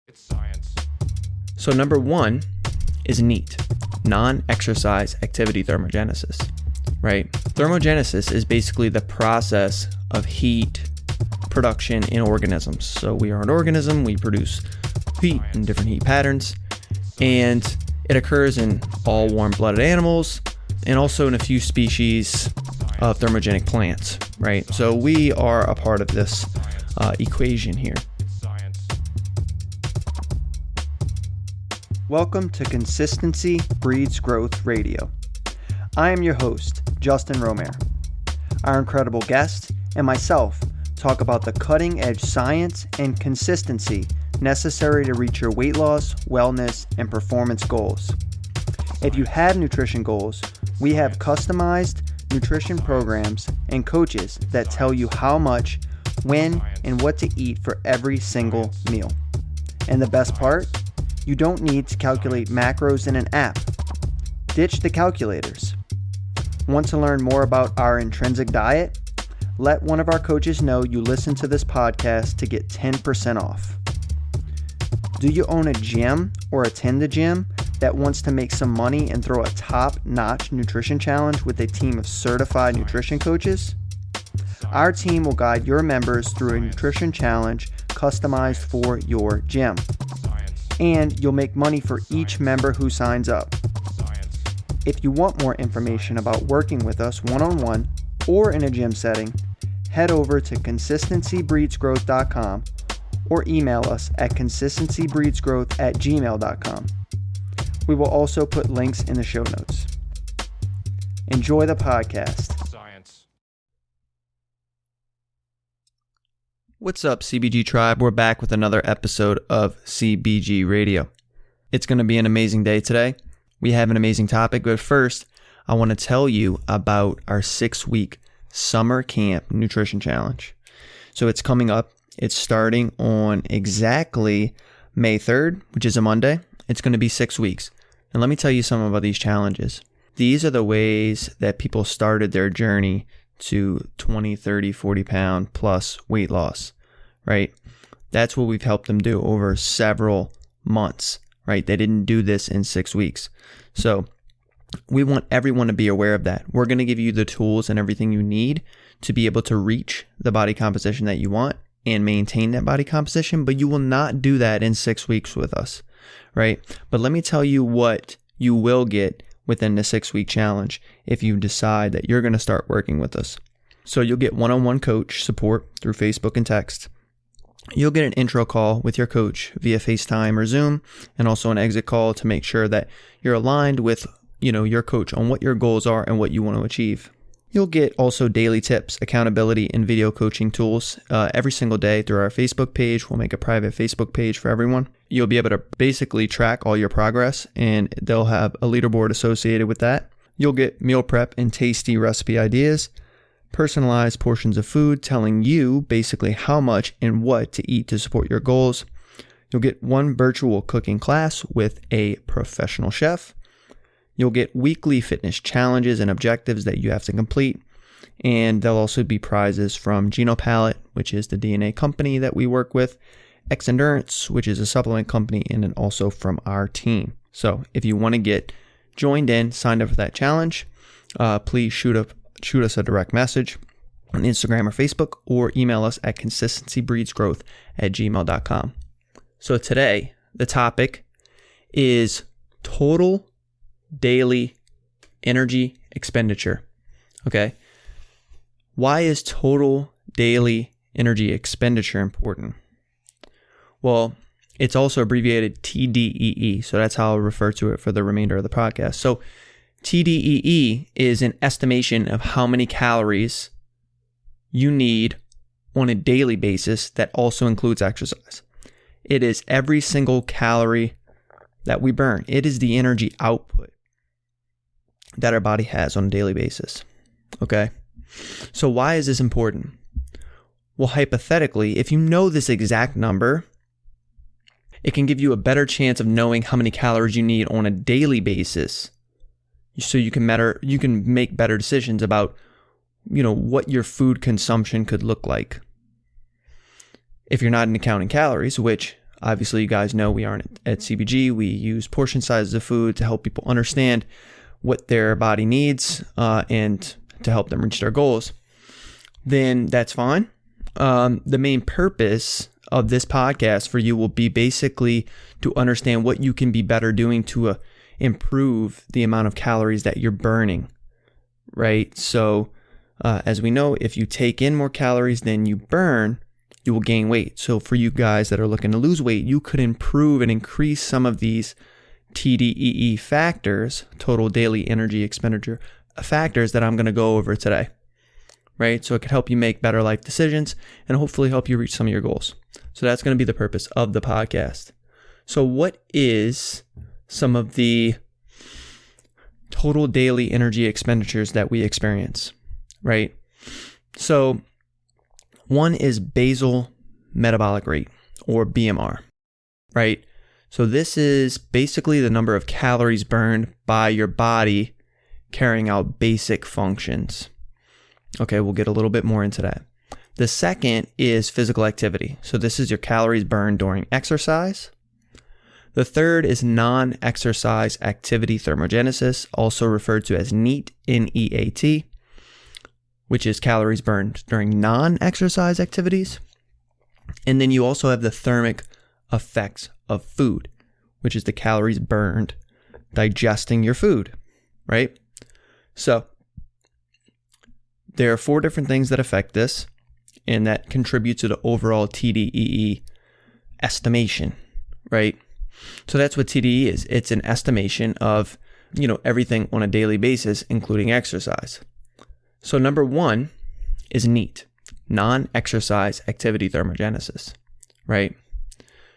It's science. So number one is NEAT, non-exercise activity thermogenesis, right? Thermogenesis is basically the process of heat production in organisms. So we are an organism, we produce heat in different heat patterns, and it occurs in all warm-blooded animals and also in a few species of thermogenic plants, right? So we are a part of this equation here. Welcome to Consistency Breeds Growth Radio. I am your host, Justin Romare. Our incredible guest and myself talk about the cutting-edge science and consistency necessary to reach your weight loss, wellness, and performance goals. If you have nutrition goals, we have customized nutrition programs and coaches that tell you how much, when, and what to eat for every single meal. And the best part? You don't need to calculate macros in an app. Ditch the calculators. Want to learn more about our intrinsic diet? Let one of our coaches know you listen to this podcast to get 10% off. Do you own a gym or attend a gym that wants to make some money and throw a top-notch nutrition challenge with a team of certified nutrition coaches? Our team will guide your members through a nutrition challenge customized for your gym. And you'll make money for each member who signs up. If you want more information about working with us one-on-one or in a gym setting, head over to consistencybreedsgrowth.com or email us at consistencybreedsgrowth@gmail.com. We will also put links in the show notes. Enjoy the podcast. What's up, CBG Tribe? We're back with another episode of CBG Radio. It's going to be an amazing day today. We have an amazing topic, but first, I want to tell you about our 6-week summer camp nutrition challenge. So it's coming up. It's starting on exactly May 3rd, which is a Monday. It's going to be 6 weeks. And let me tell you something about these challenges. These are the ways that people started their journey to 20, 30, 40 pound plus weight loss, right? That's what we've helped them do over several months, right? They didn't do this in 6 weeks. So we want everyone to be aware of that. We're going to give you the tools and everything you need to be able to reach the body composition that you want and maintain that body composition, but you will not do that in 6 weeks with us, right? But let me tell you what you will get within the 6-week challenge if you decide that you're going to start working with us. So you'll get one-on-one coach support through Facebook and text. You'll get an intro call with your coach via FaceTime or Zoom, and also an exit call to make sure that you're aligned with, your coach on what your goals are and what you want to achieve. You'll get also daily tips, accountability, and video coaching tools every single day through our Facebook page. We'll make a private Facebook page for everyone. You'll be able to basically track all your progress, and they'll have a leaderboard associated with that. You'll get meal prep and tasty recipe ideas, personalized portions of food telling you basically how much and what to eat to support your goals. You'll get one virtual cooking class with a professional chef. You'll get weekly fitness challenges and objectives that you have to complete. And there'll also be prizes from Genopalette, which is the DNA company that we work with, X Endurance, which is a supplement company, and then also from our team. So if you want to get joined in, signed up for that challenge, please shoot us a direct message on Instagram or Facebook, or email us at consistencybreedsgrowth@gmail.com. So today, the topic is Total Daily Energy Expenditure. Okay. Why is total daily energy expenditure important? Well, it's also abbreviated TDEE. So that's how I'll refer to it for the remainder of the podcast. So TDEE is an estimation of how many calories you need on a daily basis that also includes exercise. It is every single calorie that we burn. It is the energy output that our body has on a daily basis. Okay? So why is this important? Well, hypothetically, if you know this exact number, it can give you a better chance of knowing how many calories you need on a daily basis, so you can make better decisions about, what your food consumption could look like. If you're not into counting calories, which Obviously, you guys know we aren't at CBG. We use portion sizes of food to help people understand what their body needs and to help them reach their goals. Then that's fine. The main purpose of this podcast for you will be basically to understand what you can be better doing to improve the amount of calories that you're burning, right? So as we know, if you take in more calories than you burn, you will gain weight. So for you guys that are looking to lose weight, you could improve and increase some of these TDEE factors, Total Daily Energy Expenditure factors, that I'm going to go over today, right? So it could help you make better life decisions and hopefully help you reach some of your goals. So that's going to be the purpose of the podcast. So what is some of the total daily energy expenditures that we experience, right? So one is basal metabolic rate, or BMR, right? So this is basically the number of calories burned by your body carrying out basic functions. Okay, we'll get a little bit more into that. The second is physical activity. So this is your calories burned during exercise. The third is non-exercise activity thermogenesis, also referred to as NEAT, N-E-A-T, which is calories burned during non-exercise activities. And then you also have the thermic effects of food, which is the calories burned digesting your food, right? So there are 4 different things that affect this and that contribute to the overall TDEE estimation, right? So that's what TDEE is. It's an estimation of, everything on a daily basis, including exercise. So number 1 is NEAT, non-exercise activity thermogenesis, right?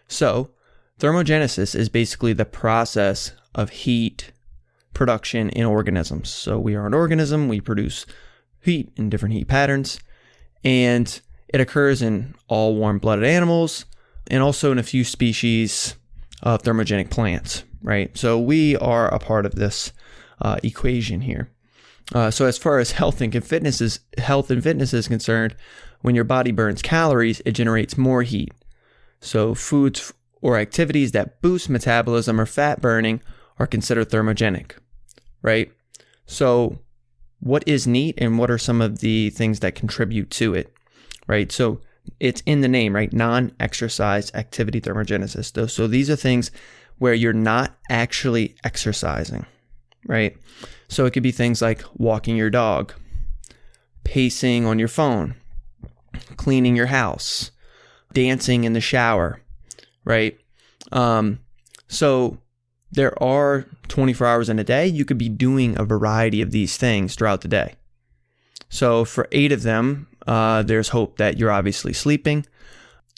So thermogenesis is basically the process of heat production in organisms. So we are an organism, we produce heat in different heat patterns, and it occurs in all warm-blooded animals and also in a few species of thermogenic plants, right? So we are a part of this equation here. So as far as health and fitness is concerned, when your body burns calories, it generates more heat. So foods or activities that boost metabolism or fat burning are considered thermogenic, right? So what is NEAT and what are some of the things that contribute to it, right? So it's in the name, right? Non-exercise activity thermogenesis. So these are things where you're not actually exercising, right? So it could be things like walking your dog, pacing on your phone, cleaning your house, dancing in the shower, right? So there are 24 hours in a day. You could be doing a variety of these things throughout the day. So for 8 of them, there's hope that you're obviously sleeping,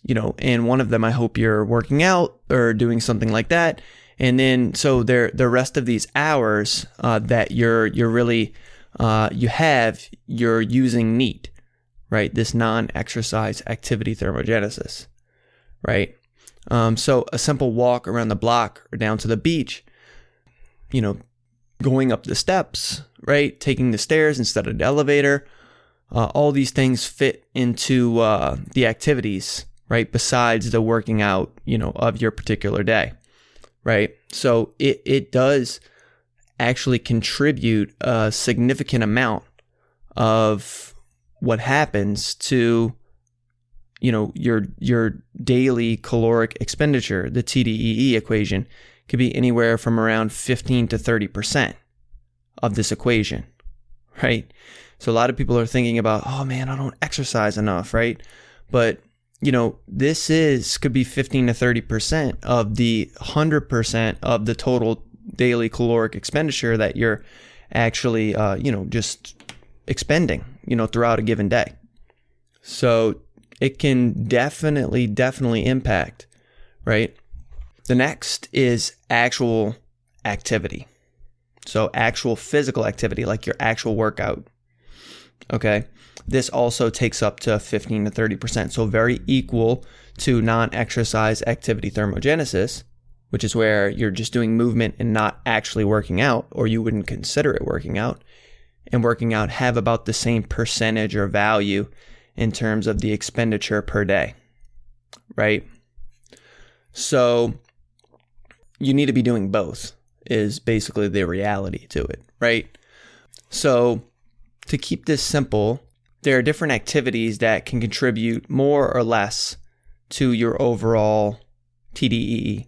and one of them, I hope you're working out or doing something like that. And then, so the rest of these hours that you're using NEAT, right? This non-exercise activity thermogenesis, right? So a simple walk around the block or down to the beach, going up the steps, right? Taking the stairs instead of the elevator. All these things fit into the activities, right? Besides the working out, of your particular day, right? So it does actually contribute a significant amount of what happens to, your daily caloric expenditure. The TDEE equation could be anywhere from around 15 to 30% of this equation, right? So a lot of people are thinking about, oh man, I don't exercise enough, right? But, this could be 15 to 30% of the 100% of the total daily caloric expenditure that you're actually, just expending, throughout a given day. So it can definitely impact, right? The next is actual activity. So actual physical activity, like your actual workout. Okay. This also takes up to 15 to 30%. So very equal to non-exercise activity thermogenesis, which is where you're just doing movement and not actually working out, or you wouldn't consider it working out. And working out have about the same percentage or value in terms of the expenditure per day, right? So you need to be doing both is basically the reality to it, right? So to keep this simple, there are different activities that can contribute more or less to your overall TDEE,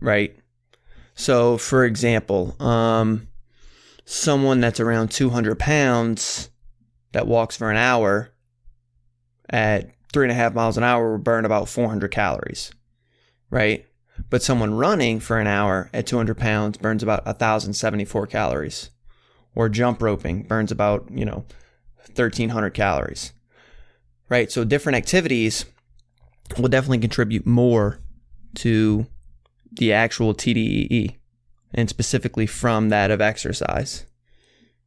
right? So for example, someone that's around 200 pounds that walks for an hour at 3.5 miles an hour will burn about 400 calories, right? But someone running for an hour at 200 pounds burns about 1,074 calories. Or jump roping burns about, 1,300 calories, right? So different activities will definitely contribute more to the actual TDEE, and specifically from that of exercise,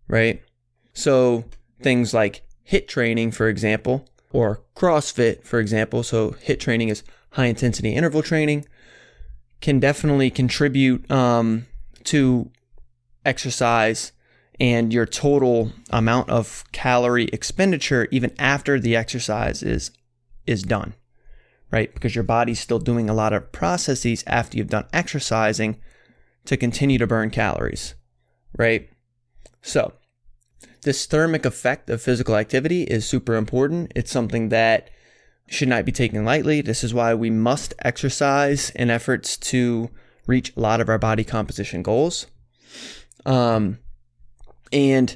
right? So things like HIIT training, for example, or CrossFit, for example. So HIIT training is high intensity interval training, can definitely contribute to exercise and your total amount of calorie expenditure even after the exercise is done, right? Because your body's still doing a lot of processes after you've done exercising to continue to burn calories, right? So this thermic effect of physical activity is super important. It's something that should not be taken lightly. This is why we must exercise in efforts to reach a lot of our body composition goals. And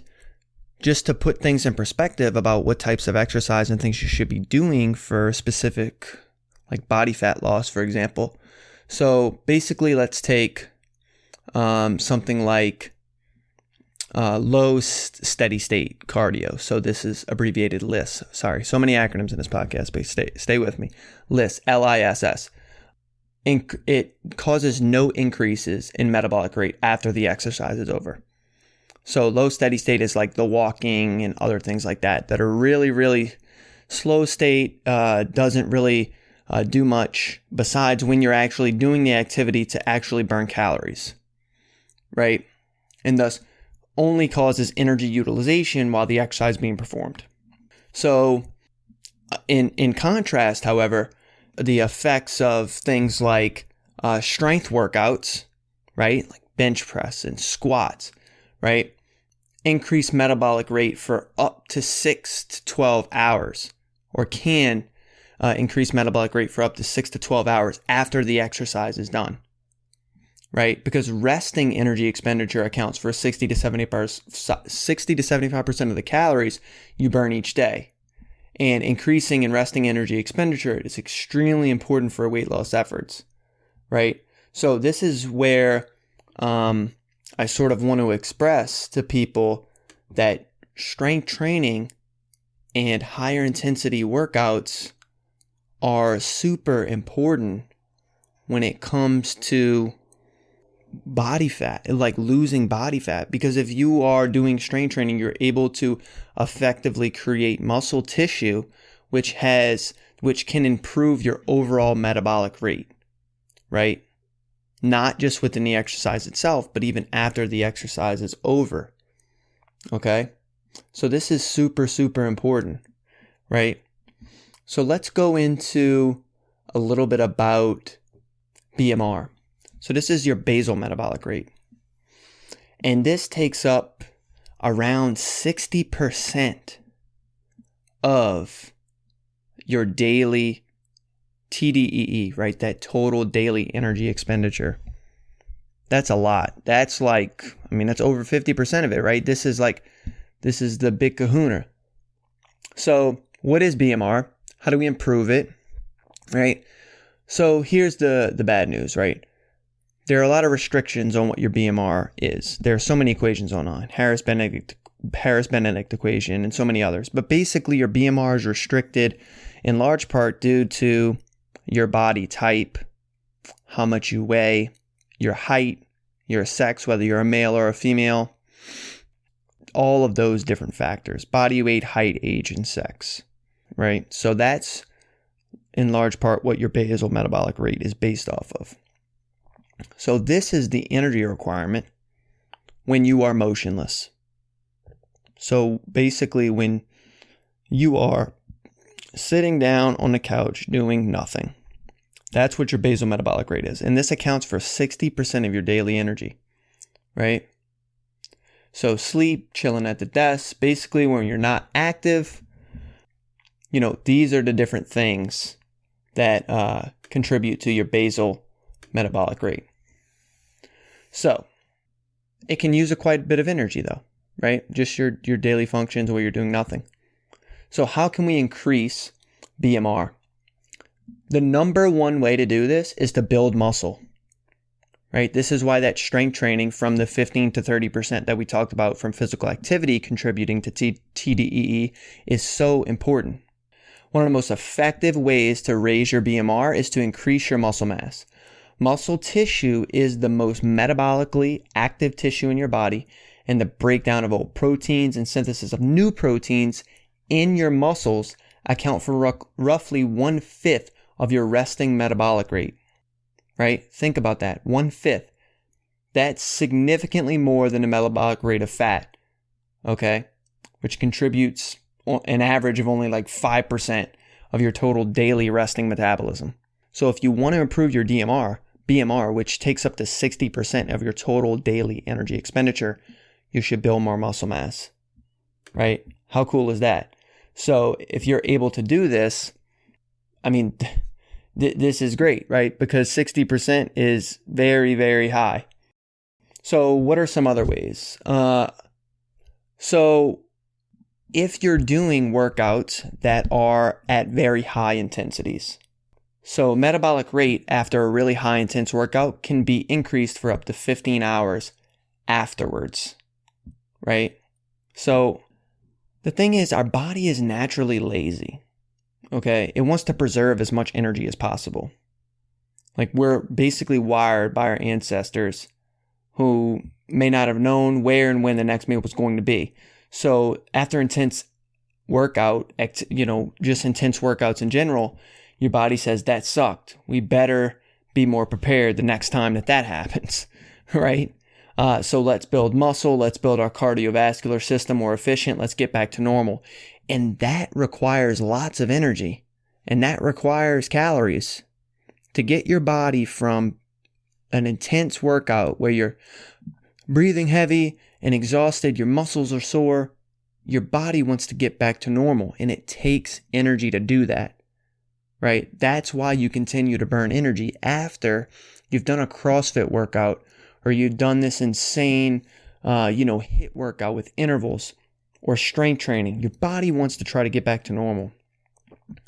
just to put things in perspective about what types of exercise and things you should be doing for specific, like body fat loss, for example. So basically, let's take something like low steady state cardio. So this is abbreviated LISS. Sorry, so many acronyms in this podcast, but stay with me. LISS, LISS. It causes no increases in metabolic rate after the exercise is over. So low steady state is like the walking and other things like that are really, really slow state, doesn't really do much besides when you're actually doing the activity to actually burn calories, right? And thus only causes energy utilization while the exercise is being performed. So in contrast, however, the effects of things like strength workouts, right? Like bench press and squats, right? Increase metabolic rate for up to 6 to 12 hours, or can increase metabolic rate for up to 6 to 12 hours after the exercise is done, right? Because resting energy expenditure accounts for 60 to 75% of the calories you burn each day. And increasing and resting energy expenditure is extremely important for weight loss efforts, right? So this is where I sort of want to express to people that strength training and higher intensity workouts are super important when it comes to body fat, like losing body fat. Because if you are doing strength training, you're able to effectively create muscle tissue, which can improve your overall metabolic rate, right? Not just within the exercise itself, but even after the exercise is over. Okay? So this is super, super important, right? So let's go into a little bit about BMR. So this is your basal metabolic rate. And this takes up around 60% of your daily TDEE, right? That total daily energy expenditure. That's a lot. That's that's over 50% of it, right? This is the big kahuna. So what is BMR? How do we improve it, right? So here's the bad news, right? There are a lot of restrictions on what your BMR is. There are so many equations online, Harris-Benedict equation, and so many others. But basically, your BMR is restricted in large part due to your body type, how much you weigh, your height, your sex, whether you're a male or a female, all of those different factors, body weight, height, age, and sex, right? So that's in large part what your basal metabolic rate is based off of. So this is the energy requirement when you are motionless. So basically when you are sitting down on the couch doing nothing, That's what your basal metabolic rate is. And this accounts for 60% of your daily energy, right? So sleep, chilling at the desk, basically when you're not active, these are the different things that contribute to your basal metabolic rate. So it can use quite a bit of energy though, right? Just your daily functions where you're doing nothing. So how can we increase BMR? The number one way to do this is to build muscle, right? This is why that strength training from the 15 to 30% that we talked about from physical activity contributing to TDEE is so important. One of the most effective ways to raise your BMR is to increase your muscle mass. Muscle tissue is the most metabolically active tissue in your body, and the breakdown of old proteins and synthesis of new proteins in your muscles account for roughly 1/5 of your resting metabolic rate, right? Think about that, 1/5. That's significantly more than the metabolic rate of fat, okay? Which contributes an average of only like 5% of your total daily resting metabolism. So if you want to improve your BMR, which takes up to 60% of your total daily energy expenditure, you should build more muscle mass, right? How cool is that? So if you're able to do this, this is great, right? Because 60% is very, very high. So what are some other ways? So if you're doing workouts that are at very high intensities, so metabolic rate after a really high intense workout can be increased for up to 15 hours afterwards, right? So the thing is, our body is naturally lazy, okay? It wants to preserve as much energy as possible. Like we're basically wired by our ancestors who may not have known where and when the next meal was going to be. So after intense workout, just intense workouts in general, your body says, that sucked. We better be more prepared the next time that happens, right? So let's build muscle. Let's build our cardiovascular system more efficient. Let's get back to normal. And that requires lots of energy. And that requires calories. To get your body from an intense workout where you're breathing heavy and exhausted, your muscles are sore, your body wants to get back to normal. And it takes energy to do that. Right? That's why you continue to burn energy after you've done a CrossFit workout or you've done this insane, HIIT workout with intervals or strength training. Your body wants to try to get back to normal.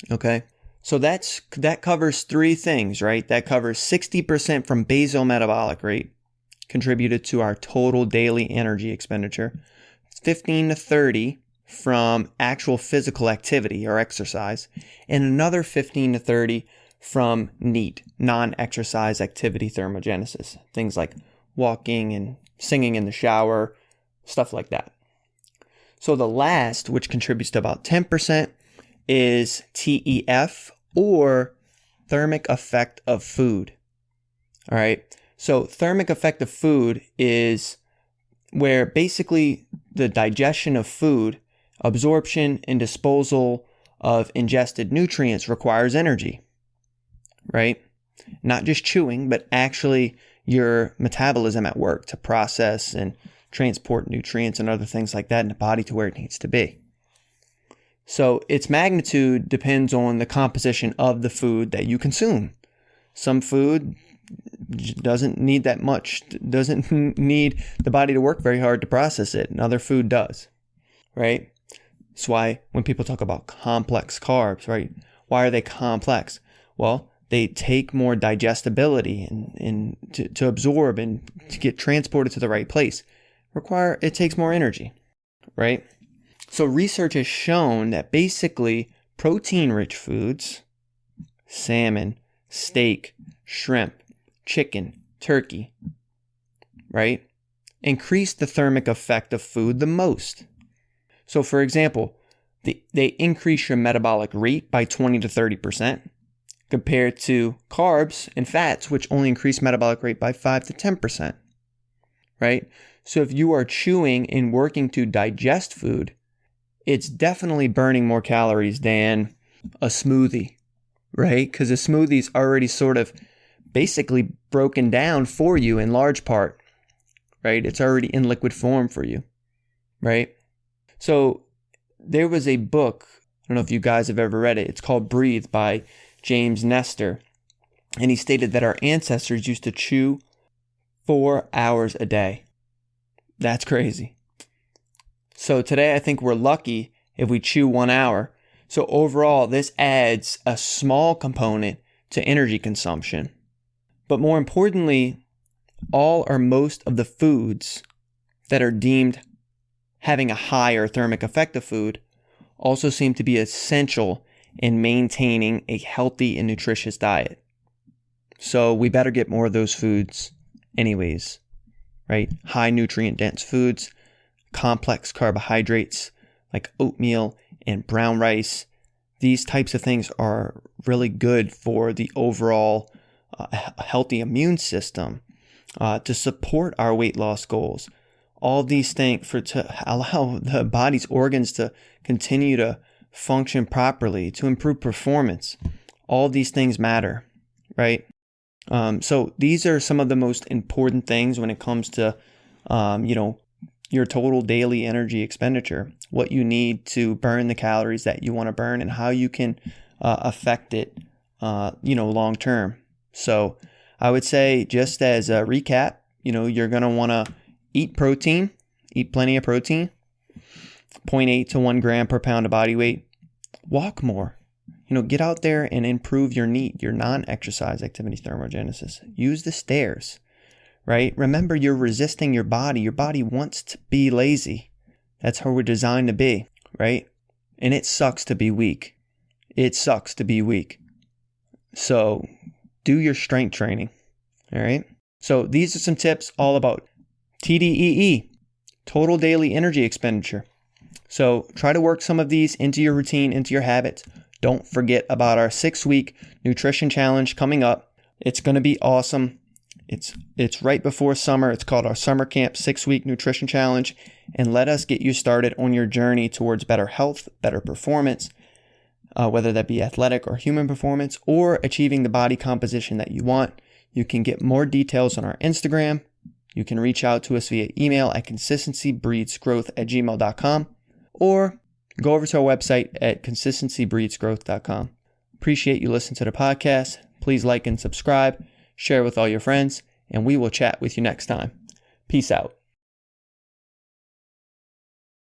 Okay? So that covers three things, right? That covers 60% from basal metabolic rate contributed to our total daily energy expenditure, 15 to 30 from actual physical activity or exercise, and another 15 to 30 from NEAT, non-exercise activity thermogenesis, things like walking and singing in the shower, stuff like that. So the last, which contributes to about 10%, is TEF, or thermic effect of food. All right. So thermic effect of food is where basically the digestion of food, absorption and disposal of ingested nutrients requires energy, right? Not just chewing, but actually your metabolism at work to process and transport nutrients and other things like that in the body to where it needs to be. So its magnitude depends on the composition of the food that you consume. Some food doesn't need that much, doesn't need the body to work very hard to process it, and other food does, right? That's why when people talk about complex carbs, right? Why are they complex? Well, they take more digestibility and to absorb and to get transported to the right place. It takes more energy, right? So research has shown that basically protein-rich foods, salmon, steak, shrimp, chicken, turkey, right, increase the thermic effect of food the most. So for example, they increase your metabolic rate by 20 to 30% compared to carbs and fats, which only increase metabolic rate by 5 to 10%, right? So if you are chewing and working to digest food, it's definitely burning more calories than a smoothie, right? Because the smoothie's already sort of basically broken down for you in large part, right? It's already in liquid form for you, right? So there was a book, I don't know if you guys have ever read it. It's called Breathe by James Nestor. And he stated that our ancestors used to chew 4 hours a day. That's crazy. So today I think we're lucky if we chew 1 hour. So overall, this adds a small component to energy consumption. But more importantly, all or most of the foods that are deemed having a higher thermic effect of food also seem to be essential in maintaining a healthy and nutritious diet. So we better get more of those foods anyways, right? High nutrient dense foods, complex carbohydrates like oatmeal and brown rice. These types of things are really good for the overall healthy immune system to support our weight loss goals. All these things to allow the body's organs to continue to function properly, to improve performance. All these things matter, right? So these are some of the most important things when it comes to, your total daily energy expenditure, what you need to burn the calories that you want to burn and how you can affect it, long term. So I would say, just as a recap, you're going to want to eat protein, eat plenty of protein, 0.8 to 1 gram per pound of body weight. Walk more. Get out there and improve your NEAT, your non-exercise activity thermogenesis. Use the stairs, right? Remember, you're resisting your body. Your body wants to be lazy. That's how we're designed to be, right? And it sucks to be weak. It sucks to be weak. So do your strength training, all right? So these are some tips all about TDEE, Total Daily Energy Expenditure. So try to work some of these into your routine, into your habits. Don't forget about our 6-week nutrition challenge coming up. It's going to be awesome. It's right before summer. It's called our Summer Camp 6-week nutrition challenge. And let us get you started on your journey towards better health, better performance, whether that be athletic or human performance, or achieving the body composition that you want. You can get more details on our Instagram. You can reach out to us via email at consistencybreedsgrowth@gmail.com, or go over to our website at consistencybreedsgrowth.com. Appreciate you listening to the podcast. Please like and subscribe, share with all your friends, and we will chat with you next time. Peace out.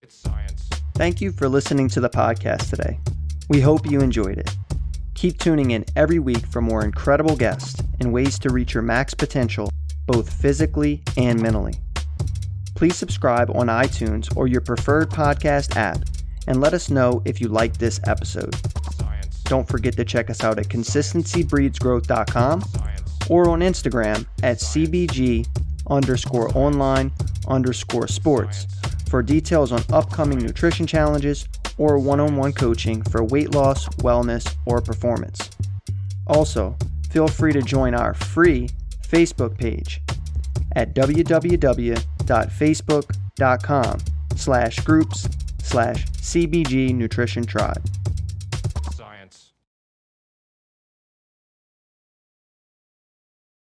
It's science. Thank you for listening to the podcast today. We hope you enjoyed it. Keep tuning in every week for more incredible guests and ways to reach your max potential, both physically and mentally. Please subscribe on iTunes or your preferred podcast app, and let us know if you liked this episode. Science. Don't forget to check us out at consistencybreedsgrowth.com or on Instagram at CBG_online_sports for details on upcoming nutrition challenges or one-on-one coaching for weight loss, wellness, or performance. Also, feel free to join our free Facebook page at www.facebook.com/groups/CBG Nutrition Tribe.